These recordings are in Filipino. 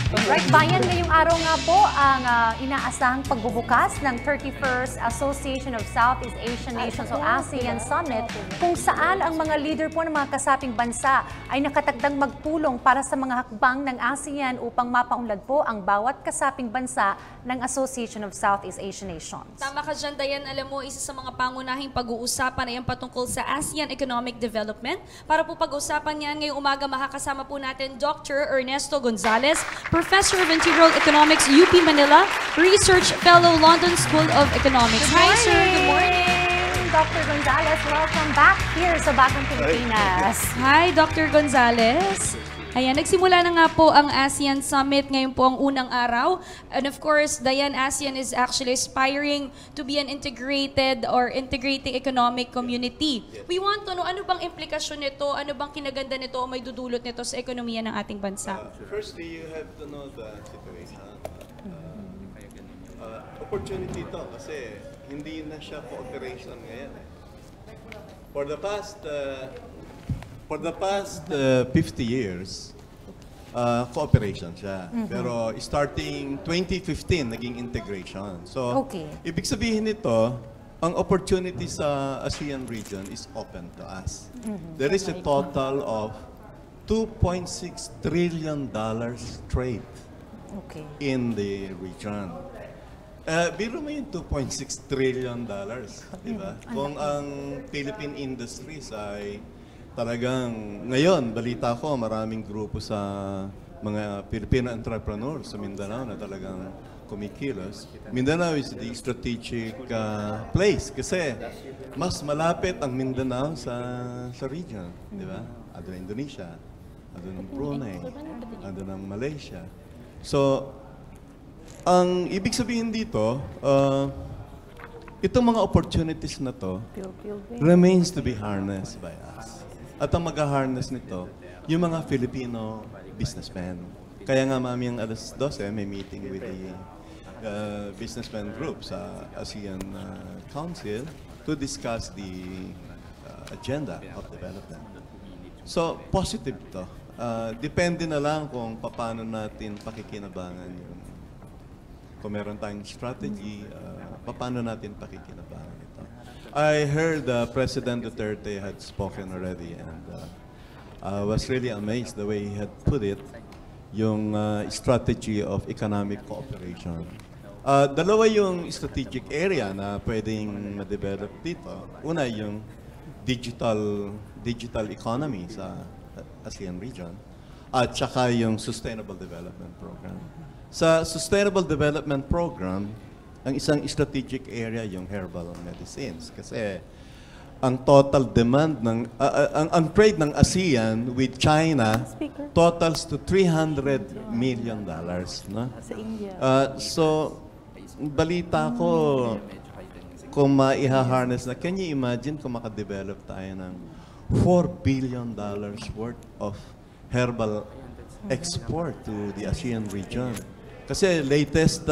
Right, Bayan, ngayong araw nga po ang inaasahang pagbubukas ng 31st Association of Southeast Asian Nations o ASEAN Summit, kung saan ang mga leader po ng mga kasaping bansa ay nakatakdang magpulong para sa mga hakbang ng ASEAN upang mapaunlad po ang bawat kasaping bansa ng Association of Southeast Asian Nations. Tama ka dyan, Dayan. Alam mo, isa sa mga pangunahing pag-uusapan ay ang patungkol sa ASEAN Economic Development. Para po pag-uusapan yan, ngayong umaga makakasama po natin Dr. Ernesto Gonzalez, Professor of Integral Economics, UP Manila, Research Fellow, London School of Economics. Hi, sir. Good morning. Dr. Gonzalez, welcome back here sa Bagong Pilipinas. Hi, Dr. Gonzalez. Ayan, nagsimula na nga po ang ASEAN Summit. Ngayon po ang unang araw. And of course, Dayan, ASEAN is actually aspiring to be an integrated or integrating economic community. We want to know, ano bang implikasyon nito, ano bang kinaganda nito o may dudulot nito sa ekonomiya ng ating bansa? Firstly, you have to know the situation. Opportunity ito kasi hindi na siya cooperation ngayon. For the past 50 years, cooperation siya. Pero starting 2015, naging integration. So, ibig sabihin nito, ang opportunity sa ASEAN region is open to us. There is a total of $2.6 trillion trade in the region. Biro mo yung $2.6 trillion, di ba? Kung ang Philippine industries ay talagang, ngayon, balita ko, maraming grupo sa mga Filipino entrepreneurs sa Mindanao na talagang kumikilos. Mindanao is the strategic place kasi mas malapit ang Mindanao sa region, di ba? Ado ng Indonesia, ado ng Brunei, ado ng Malaysia. So, ang ibig sabihin dito, itong mga opportunities na to remains to be harnessed by us. At ang mag-harness nito, yung mga Filipino businessmen. Kaya nga mamayang alas 12, may meeting with the businessman group sa ASEAN Council to discuss the agenda of development. So, positive to. Depende na lang kung paano natin pakikinabangan yung kung meron tayong strategy, paano natin pakikinabangan ito. I heard President Duterte had spoken already and I was really amazed the way he had put it, yung strategy of economic cooperation. Dalawa yung strategic area na pwedeng ma-develop dito. Una yung digital economy sa ASEAN region at saka yung Sustainable Development Program. Sa Sustainable Development Program, ang isang strategic area yung herbal medicines kasi ang total demand ng ang trade ng ASEAN with China totals to $300 million, no? Sa India. So balita ko kung maiha-harness na, can you imagine kung maka-develop tayo ng $4 billion worth of herbal export to the ASEAN region? Kasi latest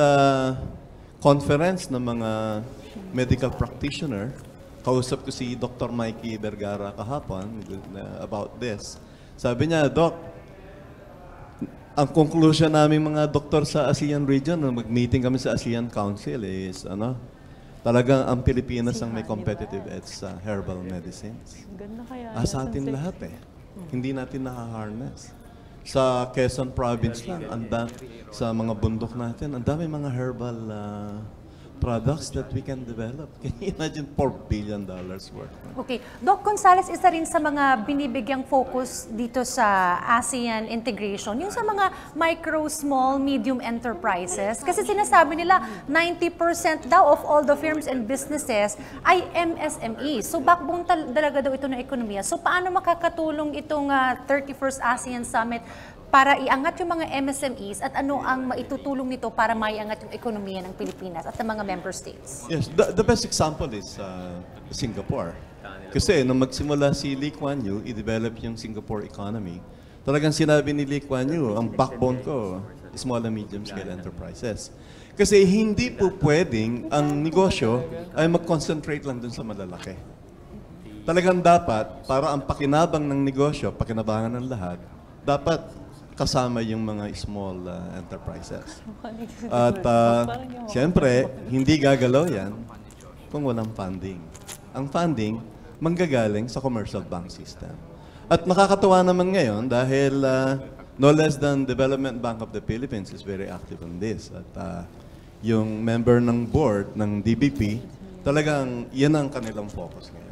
conference ng mga medical practitioner, kausap ko si Dr. Mikey Vergara kahapon about this. Sabi niya, Doc, ang conclusion namin mga doktor sa ASEAN region, mag-meeting kami sa ASEAN Council is, talagang ang Pilipinas ang may competitive edge sa herbal medicines. Sa atin lahat hindi natin nakaharness. Sa Quezon Province lang, sa mga bundok natin, ang dami mga herbal products that we can develop. Can you imagine $4 billion worth? Okay. Doc Gonzalez, isa rin sa mga binibigyang focus dito sa ASEAN integration, yung sa mga micro, small, medium enterprises. Kasi sinasabi nila, 90% daw of all the firms and businesses ay MSME. So backbone talaga daw ito ng ekonomiya. So paano makakatulong itong 31st ASEAN Summit para iangat yung mga MSMEs at ano ang maitutulong nito para maiangat yung ekonomiya ng Pilipinas at ng mga member states? Yes, the best example is Singapore. Kasi nung magsimula si Lee Kuan Yew, i-develop yung Singapore economy, talagang sinabi ni Lee Kuan Yew, ang backbone ko, small and medium scale enterprises. Kasi hindi po pwedeng ang negosyo ay mag-concentrate lang dun sa malalaki. Talagang dapat, para ang pakinabang ng negosyo, pakinabangan ng lahat, dapat kasama yung mga small enterprises. At siyempre, hindi gagalaw yan kung walang funding. Ang funding, manggagaling sa commercial bank system. At nakakatuwa naman ngayon dahil no less than Development Bank of the Philippines is very active on this. At yung member ng board ng DBP, talagang yan ang kanilang focus ngayon.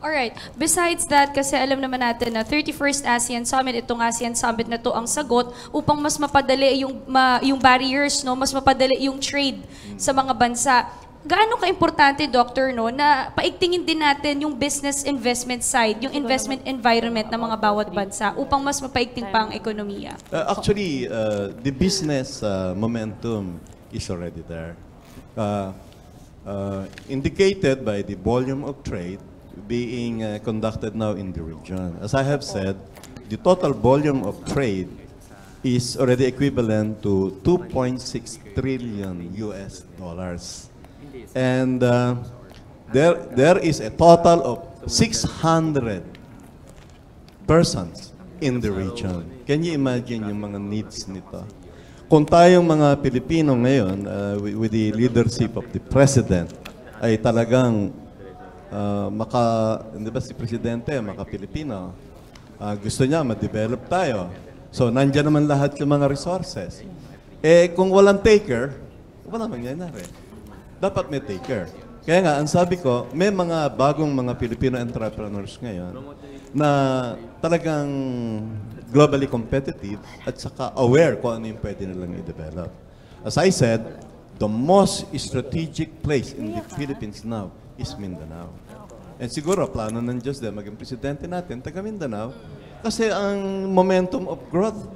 Alright. Besides that, kasi alam naman natin na 31st ASEAN Summit, itong ASEAN Summit na to ang sagot upang mas mapadali yung barriers, no? Mas mapadali yung trade sa mga bansa. Gaano ka-importante, Doctor, no, na paigtingin din natin yung business investment side, yung investment environment ng mga bawat bansa upang mas mapaigting pa ang ekonomiya? Actually, the business momentum is already there. Indicated by the volume of trade being conducted now in the region. As I have said, the total volume of trade is already equivalent to 2.6 trillion US dollars. And there is a total of 600 persons in the region. Can you imagine yung mga needs nito? Kung tayong mga Pilipino ngayon, with the leadership of the President, ay talagang hindi ba si Presidente, maka-Pilipino, gusto niya ma-develop tayo. So, nandiyan naman lahat yung mga resources. Eh, kung walang taker, wala mangyayari. Dapat may taker. Kaya nga, ang sabi ko, may mga bagong mga Filipino entrepreneurs ngayon na talagang globally competitive at saka aware kung ano yung pwede nilang i-develop. As I said, the most strategic place in the Philippines now is Mindanao. And siguro, plano ng Diyos din, maging presidente natin, taga Mindanao, kasi ang momentum of growth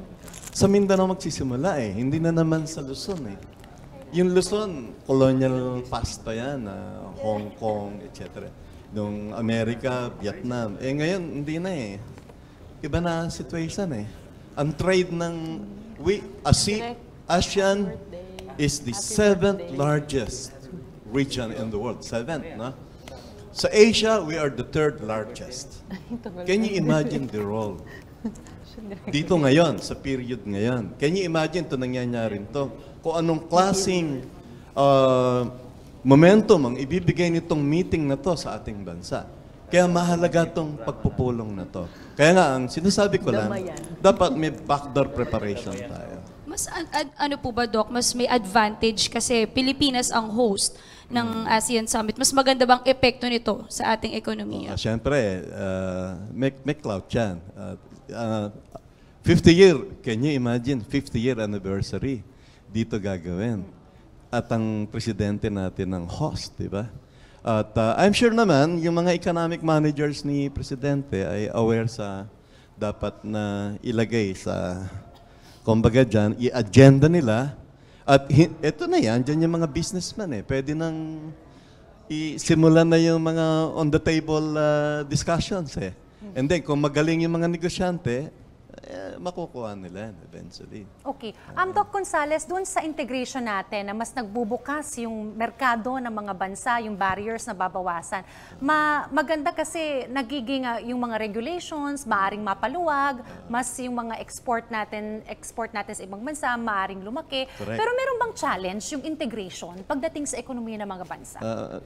sa Mindanao magsisimula eh. Hindi na naman sa Luzon eh. Yung Luzon, colonial past pa yan, Hong Kong, etc. Nung Amerika, Vietnam. Eh ngayon, hindi na eh. Iba na situation eh. Ang trade ng ASEAN is the 7th largest region in the world. 7th, no? Sa Asia, we are the 3rd largest. Can you imagine the role? Dito ngayon, sa period ngayon. Can you imagine ito nangyayari to? Kung anong klaseng momentum ang ibibigay nitong meeting na to sa ating bansa. Kaya mahalaga itong pagpupulong na to. Kaya nga, ang sinasabi ko lang, dapat may backdoor preparation tayo. Mas ano po ba, Doc? Mas may advantage kasi Pilipinas ang host ng ASEAN Summit. Mas maganda bang epekto nito sa ating ekonomiya? Siyempre, may clout yan. 50 year, can you imagine? 50-year anniversary. Dito gagawin. At ang presidente natin ng host, di ba? At I'm sure naman, yung mga economic managers ni presidente ay aware sa dapat na ilagay sa, kumbaga dyan, i-agenda nila. At ito na yan, dyan yung mga businessman eh. Pwede nang isimulan na yung mga on-the-table discussions eh. And then, kung magaling yung mga negosyante, makukuha nila eventually. Okay. Doc Gonzales, doon sa integration natin na mas nagbubukas yung merkado ng mga bansa, yung barriers na babawasan, maganda kasi nagiging yung mga regulations, maaring mapaluwag, mas yung mga export natin sa ibang bansa, maaring lumaki. Correct. Pero meron bang challenge yung integration pagdating sa ekonomiya ng mga bansa?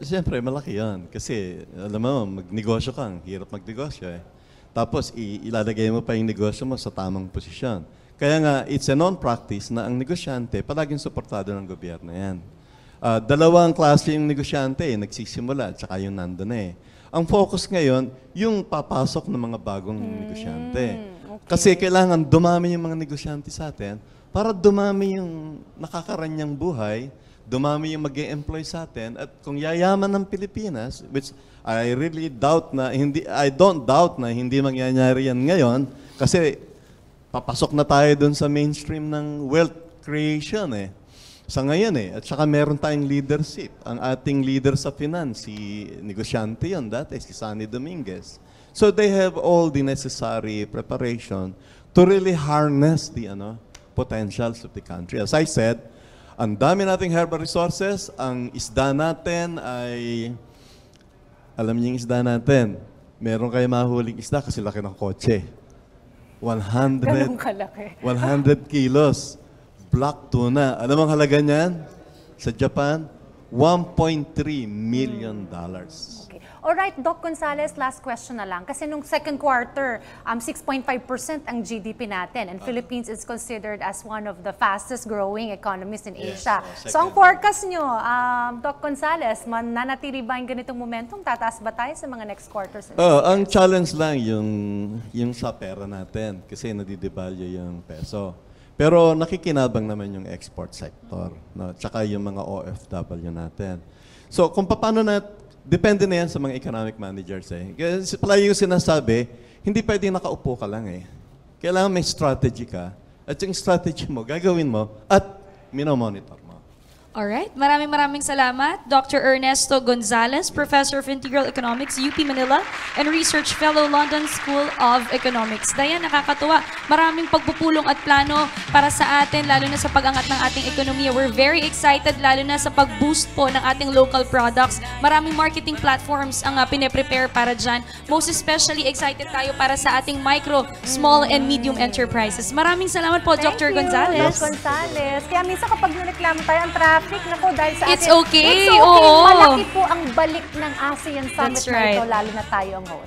Siyempre, malaki yan. Kasi, alam mo, magnegosyo kang, hirap magnegosyo eh. Tapos, ilalagay mo pa yung negosyo mo sa tamang posisyon. Kaya nga, it's a non-practice na ang negosyante, palaging suportado ng gobyerno yan. Dalawang klase yung negosyante, nagsisimula, at saka yung nandun eh. Ang focus ngayon, yung papasok ng mga bagong negosyante. Okay. Kasi kailangan dumami yung mga negosyante sa atin para dumami yung nakakaranyang buhay, dumami yung mag-e-employ sa atin, at kung yayaman ng Pilipinas, which I really doubt na, I don't doubt na hindi mangyayari yan ngayon, kasi papasok na tayo dun sa mainstream ng wealth creation eh. Sa ngayon eh, at saka meron tayong leadership. Ang ating leader sa finance, si negosyante yun dati, si Sunny Dominguez. So they have all the necessary preparation to really harness the potentials of the country. As I said, ang dami nating herbal resources, ang isda natin ay, alam niyo yung isda natin, meron kayo mahuling isda kasi laki ng kotse. Ganun kalaki. 100 kilos. Black tuna. Alam ang halaga niyan? Sa Japan, $1.3 million. Okay. Alright, Doc Gonzales, last question na lang. Kasi nung second quarter, 6.5% ang GDP natin. And Philippines is considered as one of the fastest growing economies in Asia. So ang forecast nyo, Doc Gonzales, mananatili ba yung ganitong momentum? Tataas ba tayo sa mga next quarters? Ang challenge lang yung sa pera natin. Kasi nadidevalue yung peso. Pero nakikinabang naman yung export sector, no? Tsaka yung mga OFW natin. So kung paano depende na yan sa mga economic managers eh. Kasi pala yung sinasabi, hindi pwedeng nakaupo ka lang eh. Kailangan may strategy ka. At yung strategy mo, gagawin mo at minomonitor mo. Alright, maraming salamat, Dr. Ernesto Gonzales, Professor of Integral Economics, UP Manila, and Research Fellow, London School of Economics. Dayan, nakakatuwa. Maraming pagpupulong at plano para sa atin, lalo na sa pag-angat ng ating ekonomiya. We're very excited, lalo na sa pag-boost po ng ating local products. Maraming marketing platforms ang pine-prepare para dyan. Most especially, excited tayo para sa ating micro, small, and medium enterprises. Maraming salamat po, Dr. Gonzales. Doc Gonzales. Kaya minsan kapag nireklamo tayo ang traffic, nako dahil sa It's atin. okay. It's okay. Oo. Malaki po ang balik ng ASEAN Summit That's na ito, right. lalo na tayo ang host.